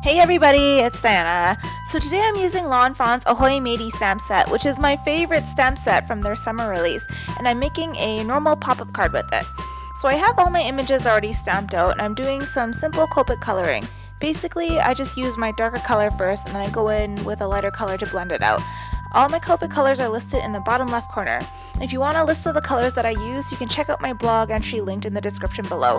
Hey everybody, it's Diana. So today I'm using Lawn Fawn's Ahoy Matey stamp set, which is my favorite stamp set from their summer release, and I'm making a normal pop-up card with it. So I have all my images already stamped out, and I'm doing some simple Copic coloring. Basically, I just use my darker color first, and then I go in with a lighter color to blend it out. All my Copic colors are listed in the bottom left corner. If you want a list of the colors that I use, you can check out my blog entry linked in the description below.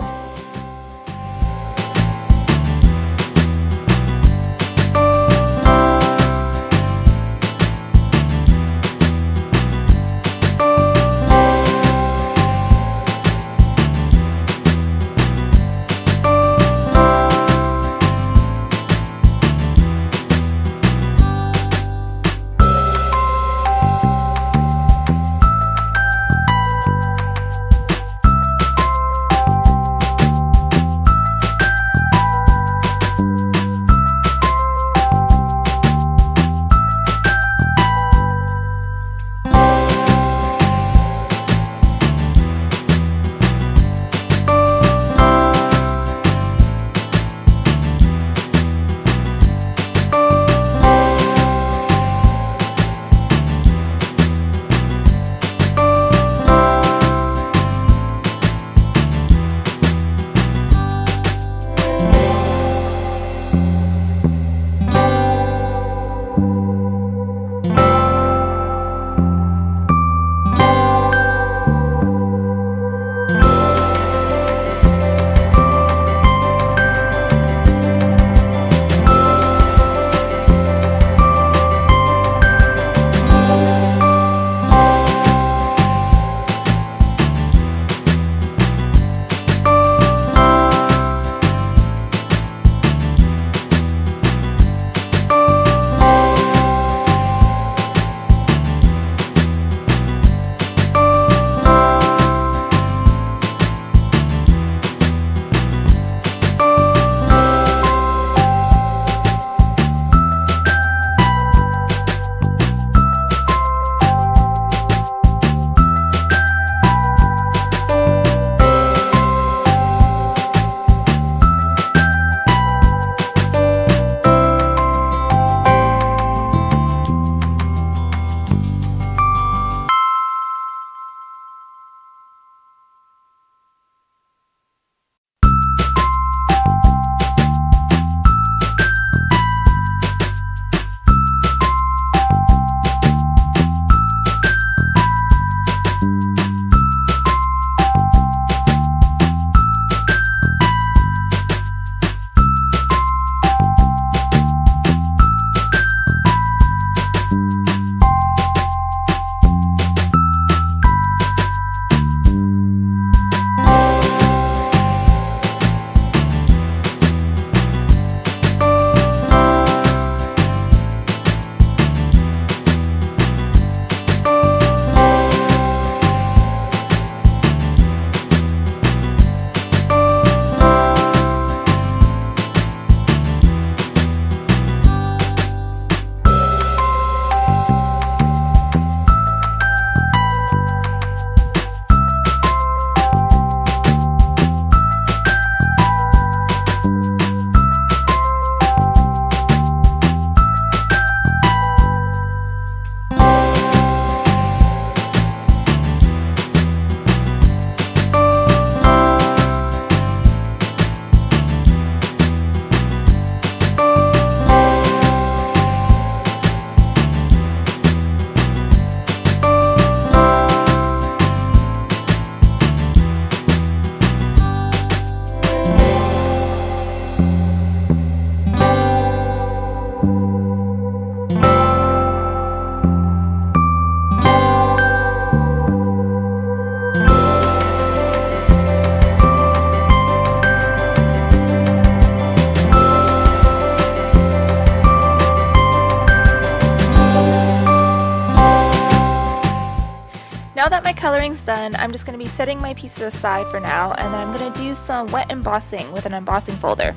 Now that my coloring's done, I'm just going to be setting my pieces aside for now, and then I'm going to do some wet embossing with an embossing folder.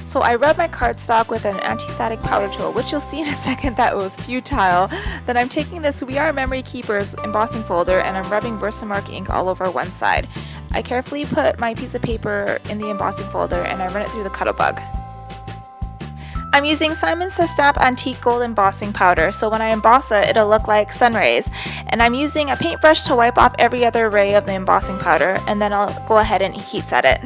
So I rubbed my cardstock with an anti-static powder tool, which you'll see in a second that was futile. Then I'm taking this We Are Memory Keepers embossing folder and I'm rubbing Versamark ink all over one side. I carefully put my piece of paper in the embossing folder and I run it through the Cuttle Bug. I'm using Simon Says Stamp Antique Gold Embossing Powder, so when I emboss it, it'll look like sun rays. And I'm using a paintbrush to wipe off every other ray of the embossing powder, and then I'll go ahead and heat set it.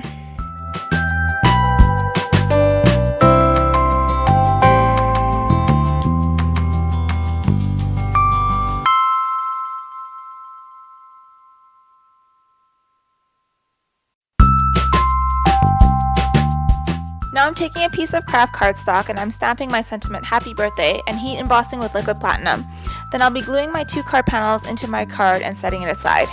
Now I'm taking a piece of craft cardstock and I'm stamping my sentiment Happy Birthday and heat embossing with liquid platinum. Then I'll be gluing my 2 card panels into my card and setting it aside.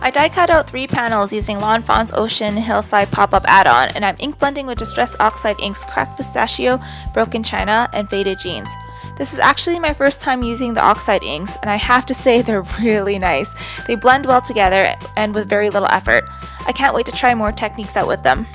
I die cut out 3 panels using Lawn Fawn's Ocean Hillside pop-up add-on, and I'm ink blending with Distress Oxide inks Cracked Pistachio, Broken China, and Faded Jeans. This is actually my first time using the Oxide inks, and I have to say they're really nice. They blend well together and with very little effort. I can't wait to try more techniques out with them.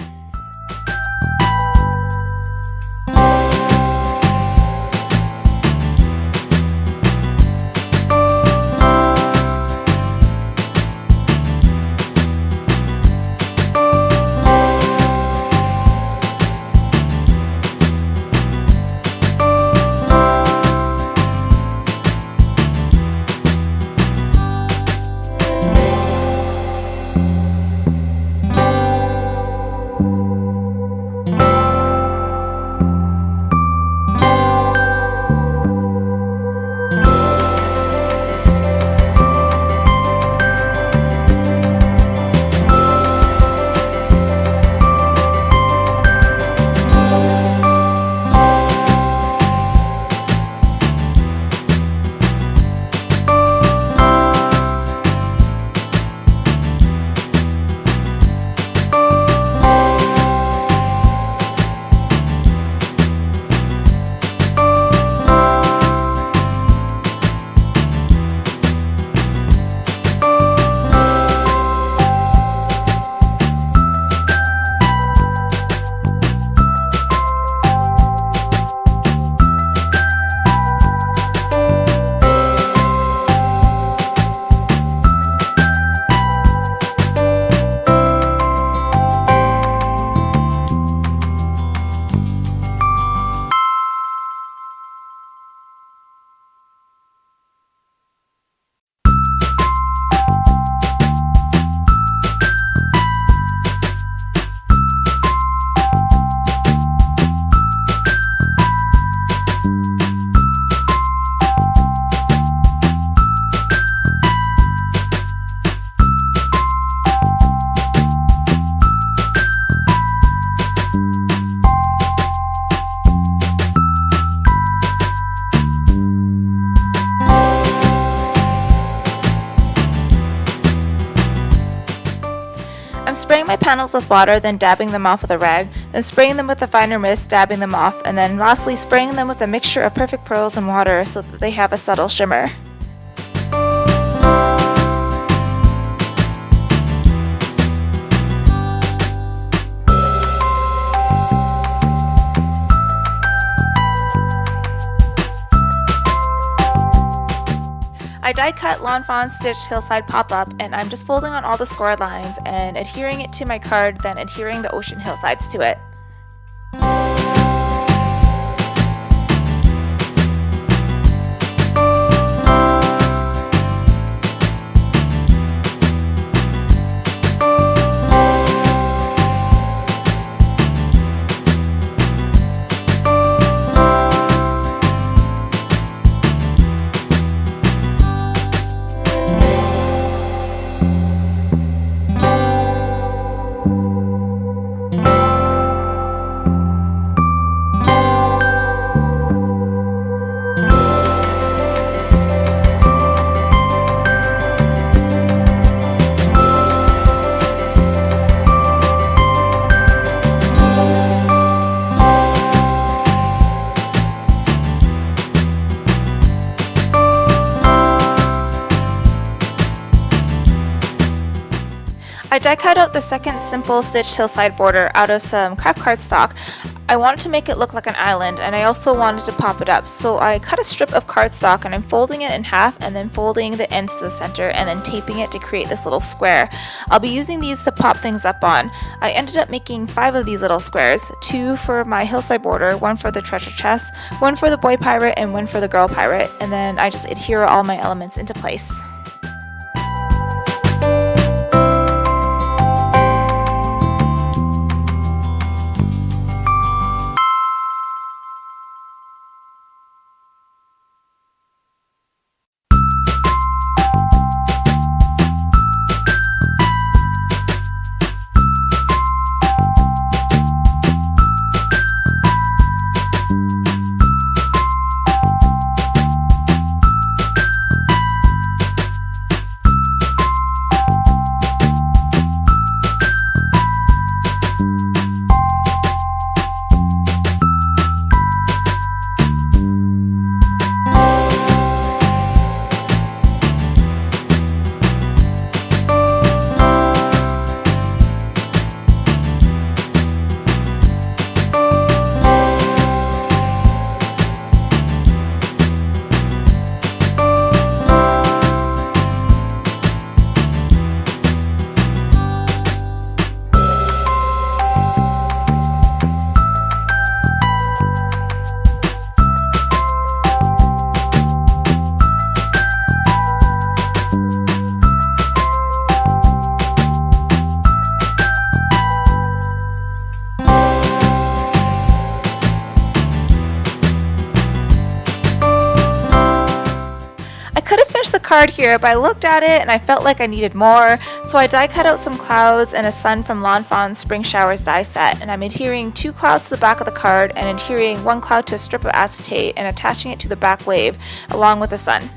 I'm spraying my panels with water, then dabbing them off with a rag, then spraying them with a finer mist, dabbing them off, and then lastly spraying them with a mixture of perfect pearls and water so that they have a subtle shimmer. I die cut Lawn Fawn stitched hillside pop-up, and I'm just folding on all the scored lines and adhering it to my card, then adhering the ocean hillsides to it. I die cut out the second simple stitched hillside border out of some craft cardstock. I wanted to make it look like an island, and I also wanted to pop it up, so I cut a strip of cardstock and I'm folding it in half and then folding the ends to the center and then taping it to create this little square. I'll be using these to pop things up on. I ended up making 5 of these little squares, 2 for my hillside border, 1 for the treasure chest, 1 for the boy pirate, and 1 for the girl pirate, and then I just adhere all my elements into place. The card here, but I looked at it and I felt like I needed more, so I die cut out some clouds and a sun from Lawn Fawn's Spring Showers die set, and I'm adhering 2 clouds to the back of the card and adhering 1 cloud to a strip of acetate and attaching it to the back wave along with the sun.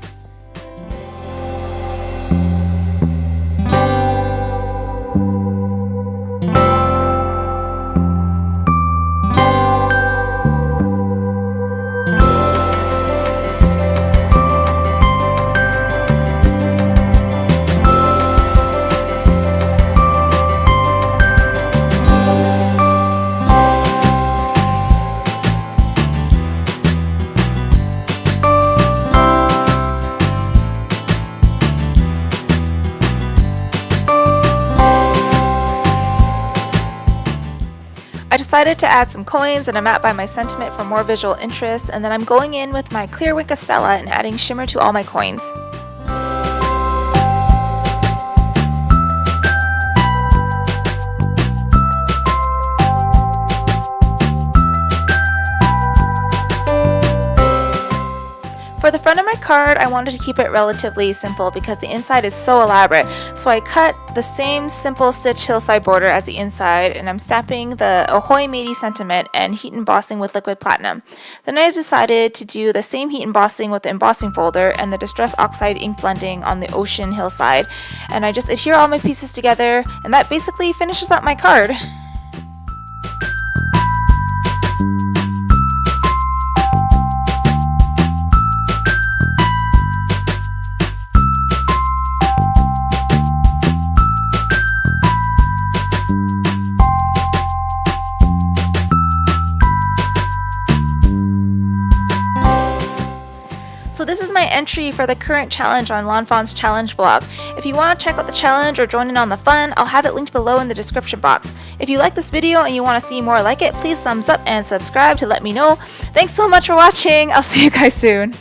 I decided to add some coins and a map by my sentiment for more visual interest, and then I'm going in with my clear Wink Estella and adding shimmer to all my coins. For the front of my card, I wanted to keep it relatively simple because the inside is so elaborate, so I cut the same simple stitch hillside border as the inside, and I'm stamping the Ahoy Matey sentiment and heat embossing with liquid platinum. Then I decided to do the same heat embossing with the embossing folder and the Distress Oxide ink blending on the ocean hillside, and I just adhere all my pieces together, and that basically finishes up my card. So this is my entry for the current challenge on Lawn Fawn's challenge blog. If you want to check out the challenge or join in on the fun, I'll have it linked below in the description box. If you like this video and you want to see more like it, please thumbs up and subscribe to let me know. Thanks so much for watching. I'll see you guys soon.